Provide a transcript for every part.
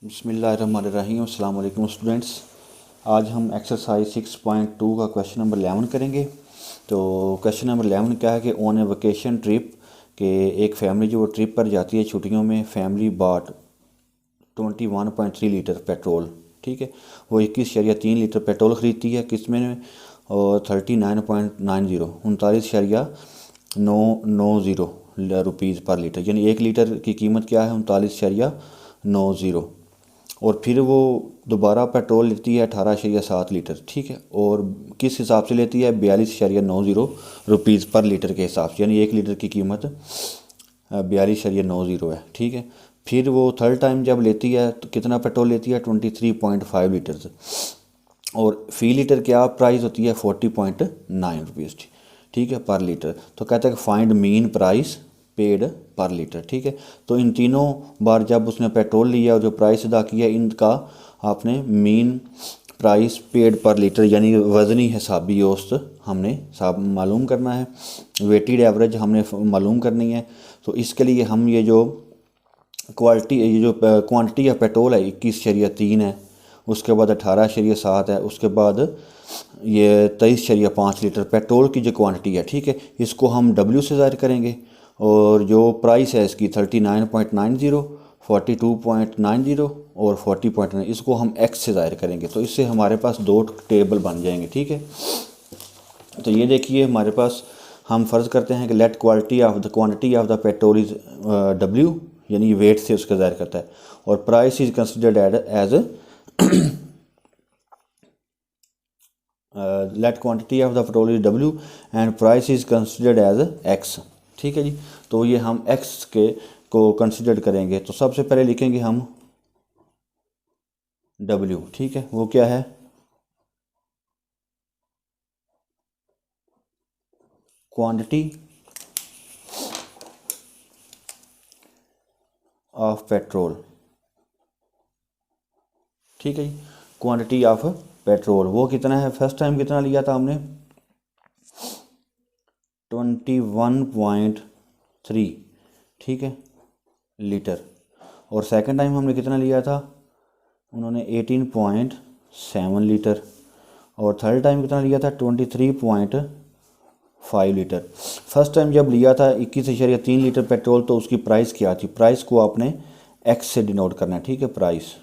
बिस्मिल्लाहिर्रहमानिर्रहीम। अस्सलाम वालेकुम स्टूडेंट्स। आज हम एक्सरसाइज 6.2 का क्वेश्चन नंबर 11 करेंगे। तो क्वेश्चन नंबर 11 क्या है कि ऑन ए वेकेशन ट्रिप के एक फैमिली जो वो ट्रिप पर जाती है छुट्टियों में, फैमिली बाट 21.3 लीटर पेट्रोल। ठीक है, वो 21.3 लीटर पेट्रोल ख़रीदती है किस में, और 39.90 39.90 रुपीज़ पर लीटर, यानी 1 लीटर की कीमत क्या है 39.90। और फिर वो दोबारा पेट्रोल लेती है 18.7 लीटर। ठीक है, और किस हिसाब से लेती है 42.90 रुपीज़ पर लीटर के हिसाब से, यानी 1 लीटर की कीमत 42.90 है। ठीक है, फिर वो थर्ड टाइम जब लेती है तो कितना पेट्रोल लेती है 23.5 लीटर्स, और फी लीटर क्या प्राइस होती है 40.9 रुपीज़। ठीक है, पर लीटर। तो कहता है कि फाइंड मीन प्राइस पेड पर लीटर। ठीक है, तो इन तीनों बार जब उसने पेट्रोल लिया और जो प्राइस अदा किया, इनका आपने मीन प्राइस पेड पर लीटर यानी वज़नी हिसाबी औसत हमने मालूम करना है। वेटेड एवरेज हमने मालूम करनी है। तो इसके लिए हम ये जो क्वांटिटी ऑफ पेट्रोल है 21.3 है, उसके बाद 18.7 है, उसके बाद ये 23.5 लीटर पेट्रोल की जो क्वांटिटी है। ठीक है, इसको हम W से ज़ाहिर करेंगे, और जो प्राइस है इसकी 39.90, 42.90 और 40.9, इसको हम X से ज़ाहिर करेंगे। तो इससे हमारे पास दो टेबल बन जाएंगे। ठीक है, तो ये देखिए हमारे पास हम फ़र्ज़ करते हैं कि let quantity of the petrol is W, यानी वेट से उसका ज़ाहिर करता है, और price is considered as let quantity of the petrol is W and price is considered as X। ठीक है जी, तो ये हम X के को कंसिडर करेंगे। तो सबसे पहले लिखेंगे हम W। ठीक है, वो क्या है क्वांटिटी ऑफ पेट्रोल। ठीक है जी, क्वांटिटी ऑफ पेट्रोल वो कितना है, फर्स्ट टाइम कितना लिया था हमने 21.3। ठीक है, लीटर। और सेकंड टाइम हमने कितना लिया था, उन्होंने 18.7 लीटर। और थर्ड टाइम कितना लिया था 23.5 लीटर। फर्स्ट टाइम जब लिया था 21.3 लीटर पेट्रोल, तो उसकी प्राइस क्या थी, प्राइस को आपने X से डिनोट करना है। ठीक है, प्राइस।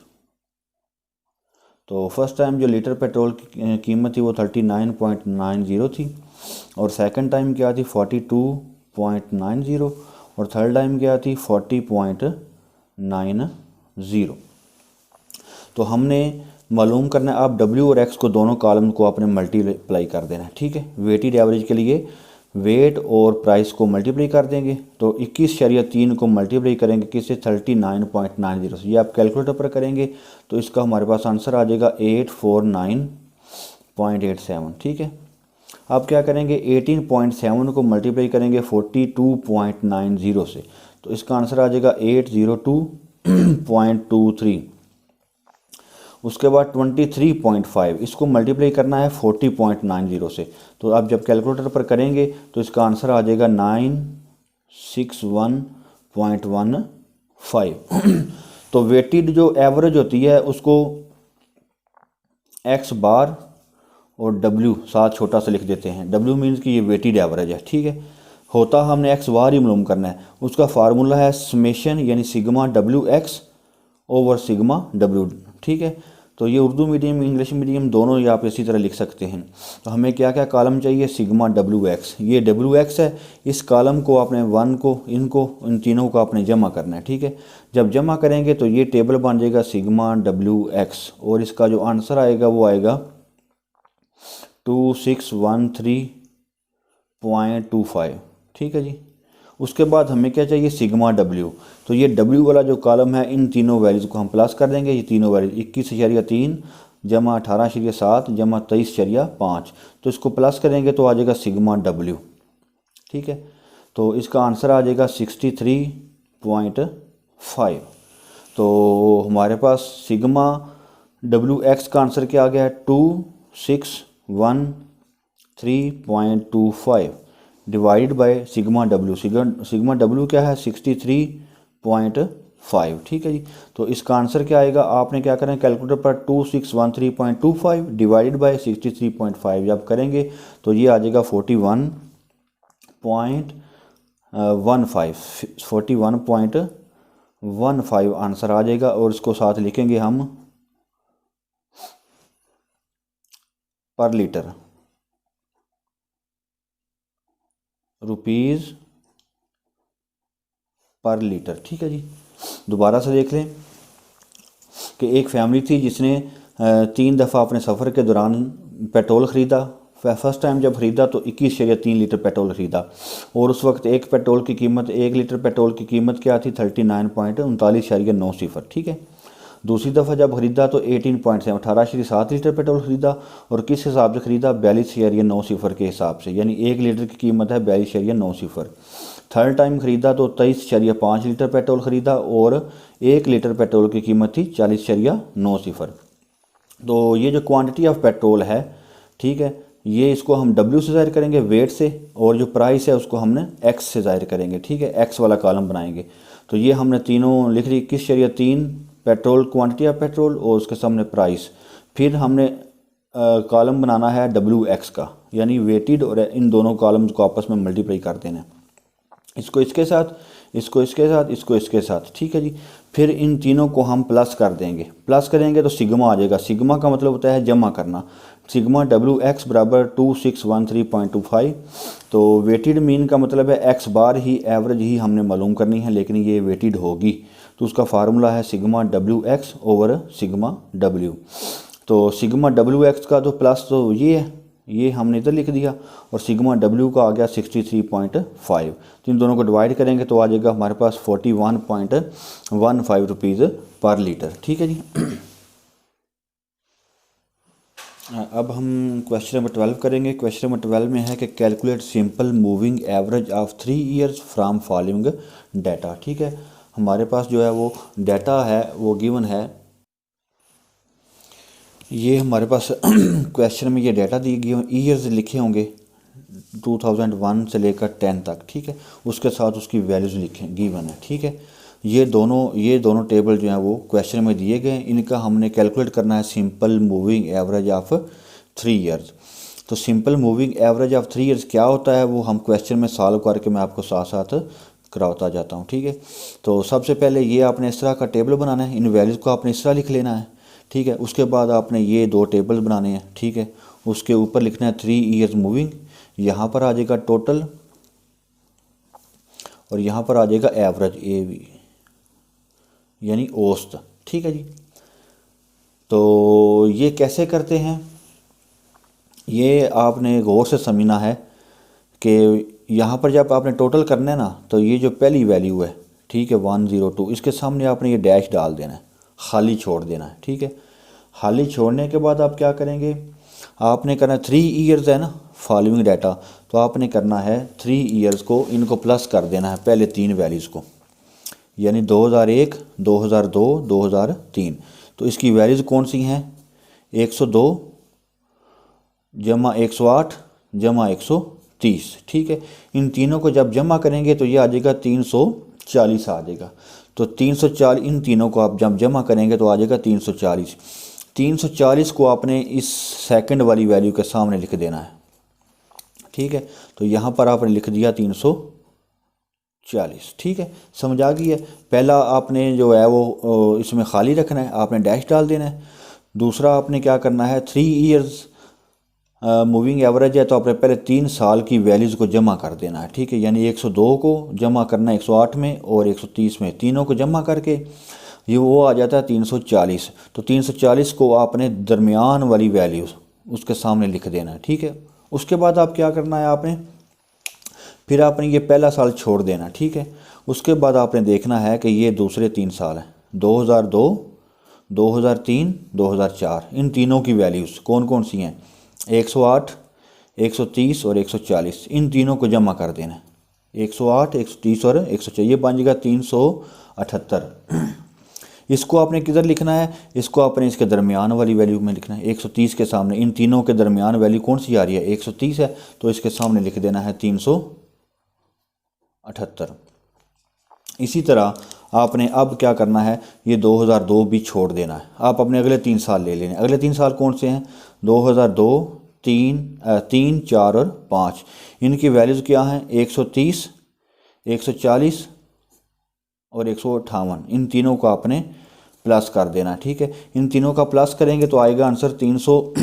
तो फर्स्ट टाइम जो लीटर पेट्रोल की कीमत थी वो 39.90 थी, और सेकंड टाइम क्या थी 42.90, और थर्ड टाइम क्या थी 40.90। तो हमने मालूम करना है, आप W और X को दोनों कॉलम को आपने मल्टीप्लाई कर देना है। ठीक है, वेटेड एवरेज के लिए वेट और प्राइस को मल्टीप्लाई कर देंगे, तो 21.3 को मल्टीप्लाई करेंगे किससे 39.90 से। ये आप कैलकुलेटर पर करेंगे तो इसका हमारे पास आंसर आ जाएगा 849.87। ठीक है, अब क्या करेंगे 18.7 को मल्टीप्लाई करेंगे 42.90 से, तो इसका आंसर आ जाएगा 802.23। उसके बाद 23.5 इसको मल्टीप्लाई करना है 40.90 से, तो आप जब कैलकुलेटर पर करेंगे तो इसका आंसर आ जाएगा 961.15। तो वेटेड जो एवरेज होती है उसको X बार और W साथ छोटा सा लिख देते हैं। W मीन्स कि ये वेटेड एवरेज है। ठीक है, होता हमने X बार ही मालूम करना है। उसका फार्मूला है समेशन यानी sigma WX over sigma W। ठीक है, तो ये उर्दू मीडियम इंग्लिश मीडियम दोनों ही आप इसी तरह लिख सकते हैं। तो हमें क्या क्या कॉलम चाहिए, सिग्मा WX, ये WX है। इस कॉलम को आपने वन को इन तीनों को आपने जमा करना है। ठीक है, जब जमा करेंगे तो ये टेबल बन जाएगा सिग्मा WX, और इसका जो आंसर आएगा वो आएगा 2613.25। ठीक है जी, उसके बाद हमें क्या चाहिए सिग्मा W। तो ये W वाला जो कॉलम है इन तीनों वैल्यूज़ को हम प्लस कर देंगे। ये तीनों वैल्यूज 21.3 जमा 18.7 जमा 23.5, तो इसको प्लस करेंगे तो आ जाएगा सिग्मा W। ठीक है, तो इसका आंसर आ जाएगा 63.5। तो हमारे पास सिग्मा WX का आंसर क्या आ गया है 2613.25 divide by sigma W। Sigma W क्या है 63.5 5। ठीक है जी। तो इसका आंसर क्या आएगा, आपने क्या करना है कैलकुलेटर पर 2613.25 डिवाइडेड बाय 63.5 जब करेंगे तो ये आ जाएगा 41.15 आंसर आ जाएगा। और इसको साथ लिखेंगे हम पर लीटर, रुपीज़ पर लीटर। ठीक है जी। दोबारा से देख लें कि एक फैमिली थी जिसने 3 दफ़ा अपने सफ़र के दौरान पेट्रोल ख़रीदा। फर्स्ट टाइम जब ख़रीदा तो 21.3 लीटर पेट्रोल ख़रीदा और उस वक्त एक लीटर पेट्रोल की कीमत क्या थी 39.39.90। ठीक है। दूसरी दफ़ा जब ख़रीदा तो 18.7 लीटर पेट्रोल ख़रीदा और किस हिसाब से ख़रीदा 42.90 के हिसाब से, यानी 1 लीटर की कीमत है 42.90। थर्ड टाइम ख़रीदा तो 23.5 लीटर पेट्रोल ख़रीदा और 1 लीटर पेट्रोल की कीमत थी 40.90। तो ये जो क्वांटिटी ऑफ पेट्रोल है, ठीक है, ये इसको हम W से ज़ाहिर करेंगे वेट से, और जो प्राइस है उसको हमने X से ज़ाहिर करेंगे। ठीक है, X वाला कॉलम बनाएंगे। तो ये हमने तीनों लिख ली 21.3 पेट्रोल, क्वांटिटी ऑफ पेट्रोल और उसके सामने प्राइस। फिर हमने कॉलम बनाना है WX का, यानी वेटेड, और इन दोनों कॉलम्स को आपस में मल्टीप्लाई कर देना, इसको इसके साथ, इसको इसके साथ, इसको इसके साथ। ठीक है जी। फिर इन तीनों को हम प्लस कर देंगे, प्लस करेंगे तो सिग्मा आ जाएगा। सिग्मा का मतलब होता है जमा करना। सिग्मा WX बराबर 2613.25। तो वेटेड मीन का मतलब है X बार ही, एवरेज ही हमने मालूम करनी है, लेकिन ये वेटेड होगी तो उसका फार्मूला है sigma WX over sigma W। तो सिग्मा WX का तो प्लस तो ये है, ये हमने इधर लिख दिया, और सिग्मा W का आ गया 63.5। तो इन दोनों को डिवाइड करेंगे तो आ जाएगा हमारे पास 41.15 रुपीज़ पर लीटर। ठीक है जी। अब हम क्वेश्चन नंबर 12 करेंगे। क्वेश्चन नंबर 12 में है कि calculate simple moving average of 3 years from following data. ठीक है, हमारे पास जो है वो डाटा है वो गिवन है, ये हमारे पास क्वेश्चन में ये डाटा दिए गए, ईयर्स लिखे होंगे 2001 से लेकर 10 तक। ठीक है, उसके साथ उसकी वैल्यूज़ लिखे गिवन है। ठीक है, ये दोनों टेबल जो हैं वो क्वेश्चन में दिए गए हैं। इनका हमने कैलकुलेट करना है simple moving average of 3 years. तो simple moving average of 3 years क्या होता है वो हम क्वेश्चन में सॉल्व करके मैं आपको साथ साथ कराता जाता हूँ। ठीक है, तो सबसे पहले ये आपने इस तरह का टेबल बनाना है, इन वैल्यूज़ को आपने इस तरह लिख लेना है। ठीक है, उसके बाद आपने ये 2 टेबल बनाने हैं। ठीक है, उसके ऊपर लिखना है 3 ईयर्स मूविंग, यहाँ पर आ जाएगा टोटल और यहाँ पर आ जाएगा एवरेज AV, यानी औसत। ठीक है जी। तो ये कैसे करते हैं, ये आपने गौर से समझना है कि यहाँ पर जब आपने टोटल करना है ना, तो ये जो पहली वैल्यू है, ठीक है 102, इसके सामने आपने ये डैश डाल देना है, खाली छोड़ देना है। ठीक है, खाली छोड़ने के बाद आप क्या करेंगे, आपने करना 3 ईयर्स है ना फॉलोइंग डाटा, तो आपने करना है 3 ईयर्स को इनको प्लस कर देना है पहले 3 वैल्यूज़ को, यानी 2001, 2002, 2003। तो इसकी वैल्यूज़ कौन सी हैं, 102 जमा 108 जमा 130। ठीक है, इन तीनों को जब जमा करेंगे तो ये आ जाएगा 340 आ जाएगा। तो 340, इन तीनों को आप जब जमा करेंगे तो आ जाएगा 340। 340 को आपने इस सेकंड वाली वैल्यू के सामने लिख देना है। ठीक है, तो यहाँ पर आपने लिख दिया 340। ठीक है, समझ आ गई है। पहला आपने जो है वो इसमें खाली रखना है, आपने डैश डाल देना है। दूसरा आपने क्या करना है, 3 ईयर्स मूविंग एवरेज है तो आपने पहले 3 साल की वैल्यूज़ को जमा कर देना है। ठीक है, यानी 102 को जमा करना है 108 में और 130 में, तीनों को जमा करके ये वो आ जाता है 340। तो 340 को आपने दरमियान वाली वैल्यूज़ उसके सामने लिख देना है। ठीक है, उसके बाद आप क्या करना है, आपने फिर आपने ये पहला साल छोड़ देना। ठीक है, उसके बाद आपने देखना है कि ये दूसरे 3 साल हैं, 2002, 2003, 2004, इन तीनों की वैल्यूज़ कौन कौन सी हैं, 108, 130 और 140, इन तीनों को जमा कर देना है। 108, 130 और 140, ये बन जाएगा 378। इसको आपने किधर लिखना है, इसको आपने इसके दरमियान वाली वैल्यू में लिखना है, 130 के सामने। इन तीनों के दरमियान वैल्यू कौन सी आ रही है, 130 है, तो इसके सामने लिख देना है 378। इसी तरह आपने अब क्या करना है, ये 2002 भी छोड़ देना है। आप अपने अगले 3 साल ले लेने। अगले 3 साल कौन से हैं? 2002, 3, 4 और 5। इनकी वैल्यूज़ क्या हैं? 130, 140 और 158। इन तीनों को आपने प्लस कर देना, ठीक है। इन तीनों का प्लस करेंगे तो आएगा आंसर 300,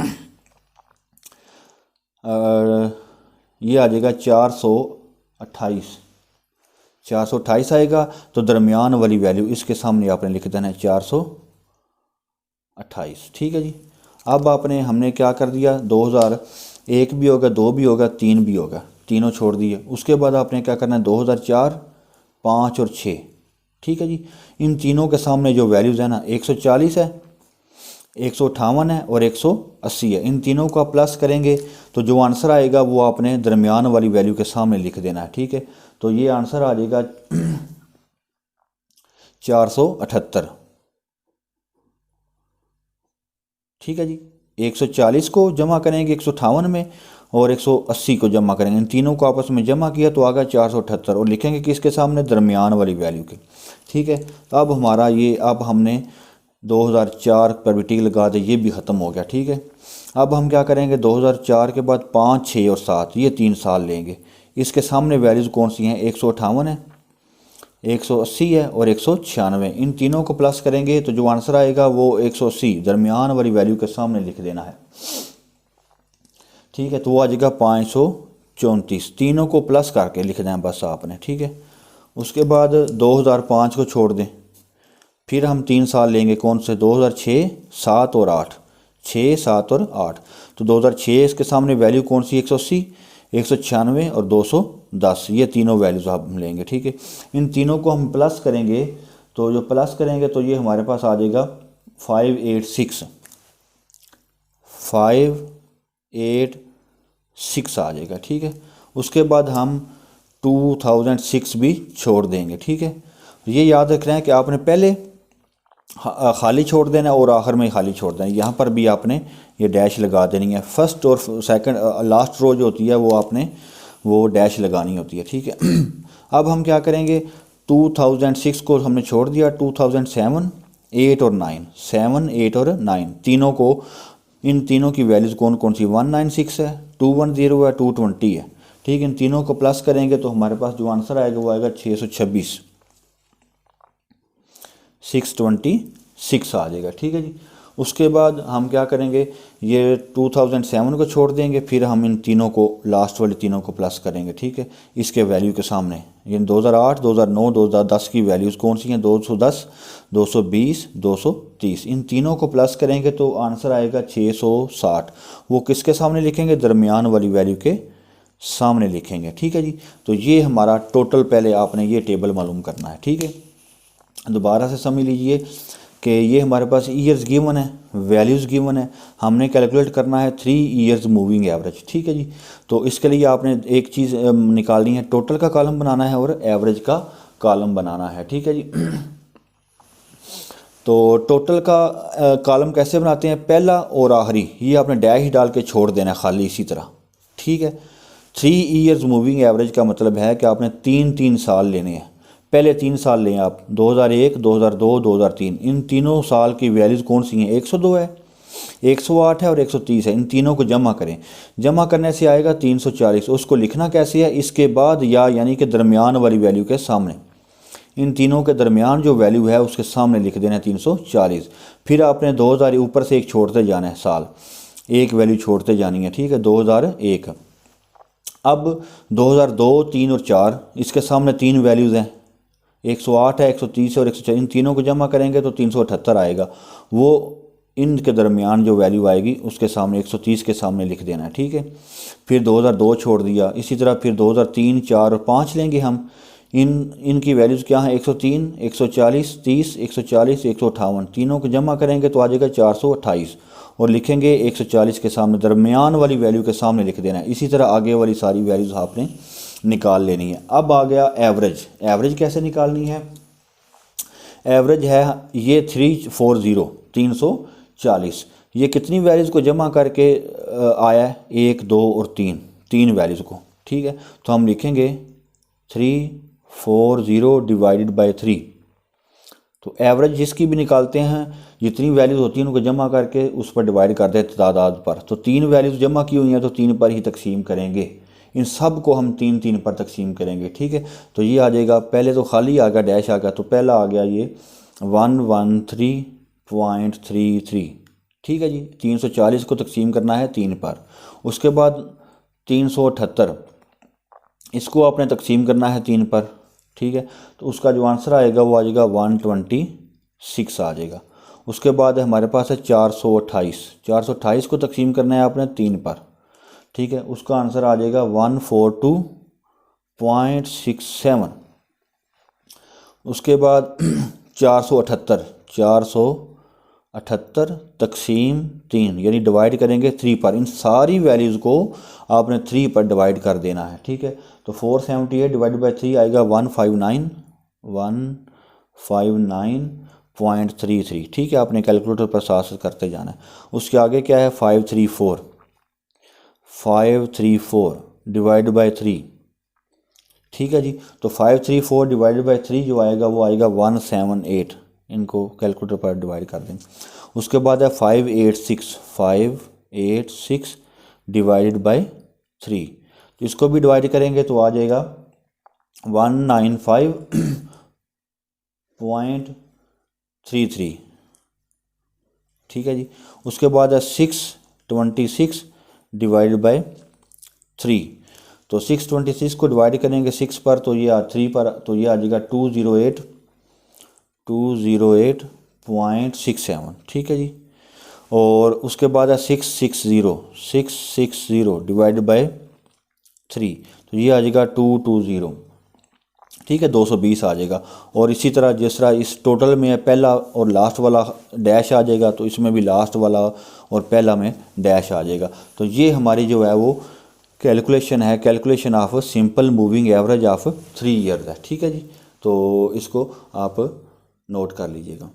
ये आ जाएगा 428। 428 आएगा। तो दरमियान वाली वैल्यू इसके सामने आपने लिख देना है 428, ठीक है जी। अब आपने हमने क्या कर दिया, 2001 भी होगा, 2 भी होगा, 3 भी होगा, तीनों छोड़ दिए। उसके बाद आपने क्या करना है, 2004, 5 और 6, ठीक है जी। इन तीनों के सामने जो वैल्यूज़ है ना, 140 है, 158 है और 180 है। इन तीनों को आप प्लस करेंगे तो जो आंसर आएगा वो आपने दरमियान वाली वैल्यू के सामने लिख देना है, ठीक है। तो ये आंसर आ जाएगा 478, ठीक है जी। 140 को जमा करेंगे 158 में और 180 को जमा करेंगे। इन तीनों को आपस में जमा किया तो आ गया 478 और लिखेंगे किसके सामने, दरमियान वाली वैल्यू के, ठीक है। तो अब हमारा ये, अब हमने 2004 पर भी टिक लगा दे, ये भी ख़त्म हो गया, ठीक है। अब हम क्या करेंगे, 2004 के बाद 5, 6 और 7, ये 3 साल लेंगे। इसके सामने वैल्यूज़ कौन सी हैं, 158 है, 180 है और 196। इन तीनों को प्लस करेंगे तो जो आंसर आएगा वो 180 दरमियान वाली वैल्यू के सामने लिख देना है, ठीक है। तो वो आ जाएगा 534। तीनों को प्लस करके लिख दें बस आपने, ठीक है। उसके बाद 2005 को छोड़ दें, फिर हम 3 साल लेंगे, कौन से, 2006, 7 और 8, 6, 7 और 8। तो 2006 इसके सामने वैल्यू कौन सी, 180, 196 और 210, ये तीनों वैल्यूज़ आप लेंगे, ठीक है। इन तीनों को हम प्लस करेंगे तो जो प्लस करेंगे तो ये हमारे पास आ जाएगा 586, 586 आ जाएगा, ठीक है। उसके बाद हम 2006 भी छोड़ देंगे, ठीक है। ये याद रख रहे हैं कि आपने पहले खाली छोड़ देना और आखिर में खाली छोड़ देना। यहाँ पर भी आपने ये डैश लगा देनी है। फर्स्ट और सेकंड, लास्ट रो जो होती है वो आपने वो डैश लगानी होती है, ठीक है। अब हम क्या करेंगे, 2006 को हमने छोड़ दिया, 2007, 8 और 9, 7, 8 और 9 तीनों को, इन तीनों की वैल्यूज़ कौन कौन सी, 196 है, 210 है, 220 है, ठीक है। इन तीनों को प्लस करेंगे तो हमारे पास जो आंसर आएगा वो आएगा 626, 626 आ जाएगा, ठीक है जी। उसके बाद हम क्या करेंगे, ये 2007 को छोड़ देंगे, फिर हम इन तीनों को, लास्ट वाले तीनों को प्लस करेंगे, ठीक है, इसके वैल्यू के सामने। ये 2008, 2009, 2010 की वैल्यूज़ कौन सी हैं, 210, 220, 230। इन तीनों को प्लस करेंगे तो आंसर आएगा 660। वो किसके सामने लिखेंगे, दरमियान वाली वैल्यू के सामने लिखेंगे, ठीक है जी। तो ये हमारा टोटल, पहले आपने ये टेबल मालूम करना है, ठीक है। दोबारा से समझ लीजिए कि ये हमारे पास ईयर्स गिवन है, वैल्यूज़ गिवन है, हमने कैलकुलेट करना है 3 ईयर्स मूविंग एवरेज, ठीक है जी। तो इसके लिए आपने एक चीज़ निकालनी है, टोटल का कॉलम बनाना है और एवरेज का कॉलम बनाना है, ठीक है जी। तो टोटल का कॉलम कैसे बनाते हैं, पहला और आखिरी ये आपने डैश डाल के छोड़ देना है खाली इसी तरह, ठीक है। 3 ईयर्स मूविंग एवरेज का मतलब है कि आपने 3-3 साल लेने हैं। पहले 3 साल लें आप, 2001, 2002, 2003। इन तीनों साल की वैल्यूज़ कौन सी हैं, 102 है, 108 है और 130 है। इन तीनों को जमा करें, जमा करने से आएगा 340। उसको लिखना कैसे है, इसके बाद या यानी कि दरमियान वाली वैल्यू के सामने, इन तीनों के दरमियान जो वैल्यू है उसके सामने लिख देना है 340। फिर आपने 2000 ऊपर से एक छोड़ते जाना है, साल एक वैल्यू छोड़ते जानी है, ठीक है, 2001। अब 2002, 3 और 4, इसके सामने 3 वैल्यूज़ हैं, 108 है, 130 है और 140। इन तीनों को जमा करेंगे तो 378 आएगा। वो इनके दरमियान जो वैल्यू आएगी उसके सामने 130 के सामने लिख देना है, ठीक है। फिर 2002 छोड़ दिया, इसी तरह फिर 2003, 4 और 5 लेंगे हम। इनकी वैल्यूज़ क्या हैं, 103, 140, 30, 140, 158। तीनों को जमा करेंगे तो आ जाएगा 428 और लिखेंगे 140 के सामने, दरमियान वाली वैल्यू के सामने लिख देना है। इसी तरह आगे वाली सारी वैल्यूज़ आपने निकाल लेनी है। अब आ गया एवरेज। एवरेज कैसे निकालनी है, एवरेज है ये 340, 340। ये कितनी वैल्यूज़ को जमा करके आया है, 1, 2 और 3 वैल्यूज़ को, ठीक है। तो हम लिखेंगे 3, 40 डिवाइडेड बाय 3। तो एवरेज जिसकी भी निकालते हैं, जितनी वैल्यूज़ होती हैं उनको जमा करके उस पर डिवाइड कर देते तादाद पर। तो 3 वैल्यूज़ जमा की हुई हैं तो 3 पर ही तकसीम करेंगे। इन सब को हम 3 3 पर तकसीम करेंगे, ठीक है। तो ये आ जाएगा, पहले तो खाली आ गया, डैश आ गया, तो पहला आ गया ये 113.33, ठीक है जी। 340 को तकसीम करना है 3 पर। उसके बाद 378, इसको आपने तकसीम करना है 3 पर, ठीक है। तो उसका जो आंसर आएगा वो आ जाएगा 126 आ जाएगा। उसके बाद हमारे पास है 428 को तकसीम करना है आपने 3 पर, ठीक है। उसका आंसर आ जाएगा 142.67। उसके बाद 478 तकसीम 3 यानी डिवाइड करेंगे 3 पर। इन सारी वैल्यूज़ को आपने 3 पर डिवाइड कर देना है, ठीक है। तो 478 डिवाइडेड बाई 3 आएगा 159.33, ठीक है। आपने कैलकुलेटर पर साथ करते जाना है। उसके आगे क्या है 534 डिवाइड बाई 3, ठीक है जी। तो 534 डिवाइडेड बाई 3 जो आएगा वो आएगा 178। इनको कैलकुलेटर पर डिवाइड कर दें। उसके बाद है 586 डिवाइडेड बाई 3, तो इसको भी डिवाइड करेंगे तो आ जाएगा 195.33, ठीक है जी। उसके बाद है 626 डिवाइडेड बाई 3, तो 626 को डिवाइड करेंगे 6 पर तो ये 3 पर, तो ये आ जाएगा 208.67, ठीक है जी। और उसके बाद है 660 डिवाइडेड बाई 3, तो ये आ जाएगा 220, ठीक है, 220 आ जाएगा। और इसी तरह जिस तरह इस टोटल में पहला और लास्ट वाला डैश आ जाएगा, तो इसमें भी लास्ट वाला और पहला में डैश आ जाएगा। तो ये हमारी जो है वो कैलकुलेशन है, calculation of simple moving average of 3 years है, ठीक है जी। तो इसको आप नोट कर लीजिएगा।